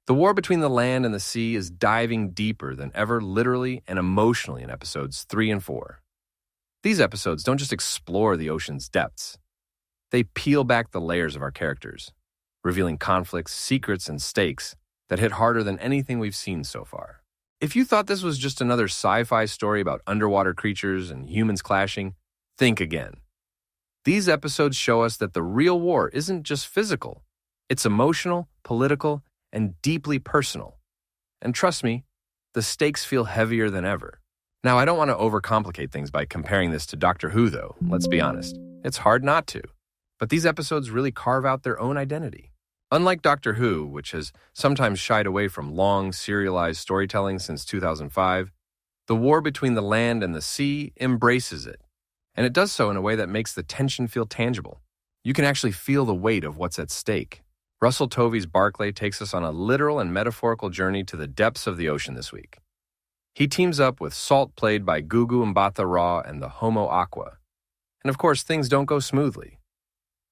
The war between the land and the sea is diving deeper than ever, literally and emotionally, in episodes 3 and 4. These episodes don't just explore the ocean's depths. They peel back the layers of our characters, revealing conflicts, secrets, and stakes that hit harder than anything we've seen so far. If you thought this was just another sci-fi story about underwater creatures and humans clashing, think again. These episodes show us that the real war isn't just physical. It's emotional, political, and deeply personal. And trust me, the stakes feel heavier than ever. Now, I don't want to overcomplicate things by comparing this to Doctor Who, though, let's be honest. It's hard not to. But these episodes really carve out their own identity. Unlike Doctor Who, which has sometimes shied away from long, serialized storytelling since 2005, the war between the land and the sea embraces it. And it does so in a way that makes the tension feel tangible. You can actually feel the weight of what's at stake. Russell Tovey's Barclay takes us on a literal and metaphorical journey to the depths of the ocean this week. He teams up with Salt, played by Gugu Mbatha Raw, and the Homo Aqua. And of course, things don't go smoothly.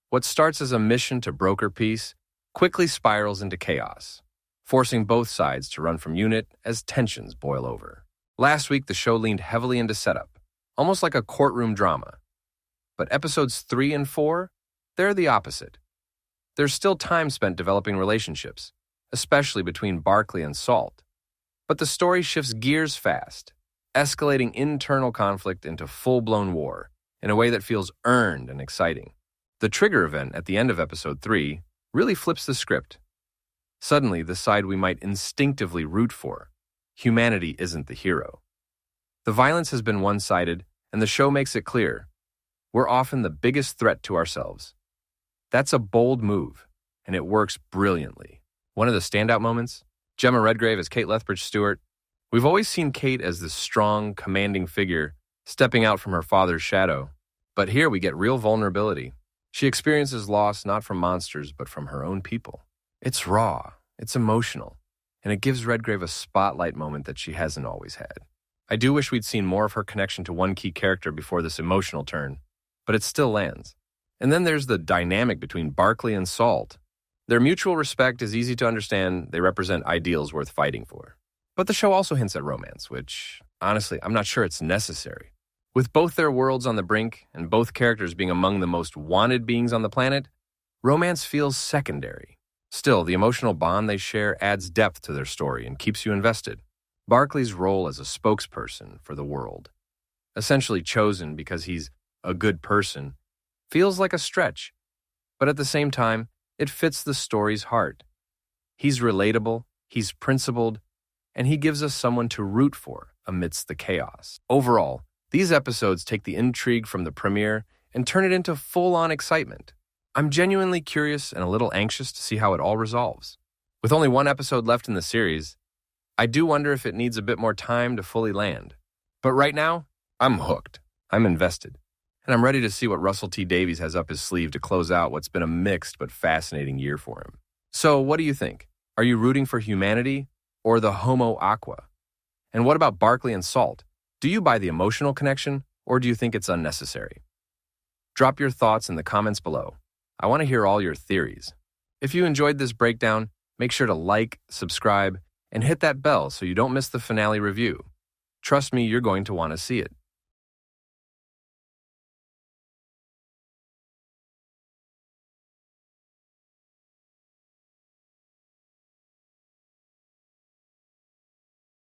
What starts as a mission to broker peace quickly spirals into chaos, forcing both sides to run from unit as tensions boil over. Last week, the show leaned heavily into setup, almost like a courtroom drama. But episodes 3 and 4, they're the opposite. There's still time spent developing relationships, especially between Barclay and Salt. But the story shifts gears fast, escalating internal conflict into full-blown war in a way that feels earned and exciting. The trigger event at the end of episode 3 really flips the script. Suddenly, the side we might instinctively root for, humanity, isn't the hero. The violence has been one-sided, and the show makes it clear we're often the biggest threat to ourselves. That's a bold move, and it works brilliantly. One of the standout moments? Gemma Redgrave as Kate Lethbridge-Stewart. We've always seen Kate as this strong, commanding figure stepping out from her father's shadow. But here we get real vulnerability. She experiences loss not from monsters, but from her own people. It's raw, it's emotional, and it gives Redgrave a spotlight moment that she hasn't always had. I do wish we'd seen more of her connection to one key character before this emotional turn, but it still lands. And then there's the dynamic between Barclay and Salt. Their mutual respect is easy to understand. They represent ideals worth fighting for. But the show also hints at romance, which, honestly, I'm not sure it's necessary. With both their worlds on the brink and both characters being among the most wanted beings on the planet, romance feels secondary. Still, the emotional bond they share adds depth to their story and keeps you invested. Barclay's role as a spokesperson for the world, essentially chosen because he's a good person, feels like a stretch. But at the same time, it fits the story's heart. He's relatable, he's principled, and he gives us someone to root for amidst the chaos. Overall, these episodes take the intrigue from the premiere and turn it into full-on excitement. I'm genuinely curious and a little anxious to see how it all resolves. With only one episode left in the series, I do wonder if it needs a bit more time to fully land. But right now, I'm hooked. I'm invested. And I'm ready to see what Russell T Davies has up his sleeve to close out what's been a mixed but fascinating year for him. So what do you think? Are you rooting for humanity or the Homo Aqua? And what about Barclay and Salt? Do you buy the emotional connection, or do you think it's unnecessary? Drop your thoughts in the comments below. I want to hear all your theories. If you enjoyed this breakdown, make sure to like, subscribe, and hit that bell so you don't miss the finale review. Trust me, you're going to want to see it.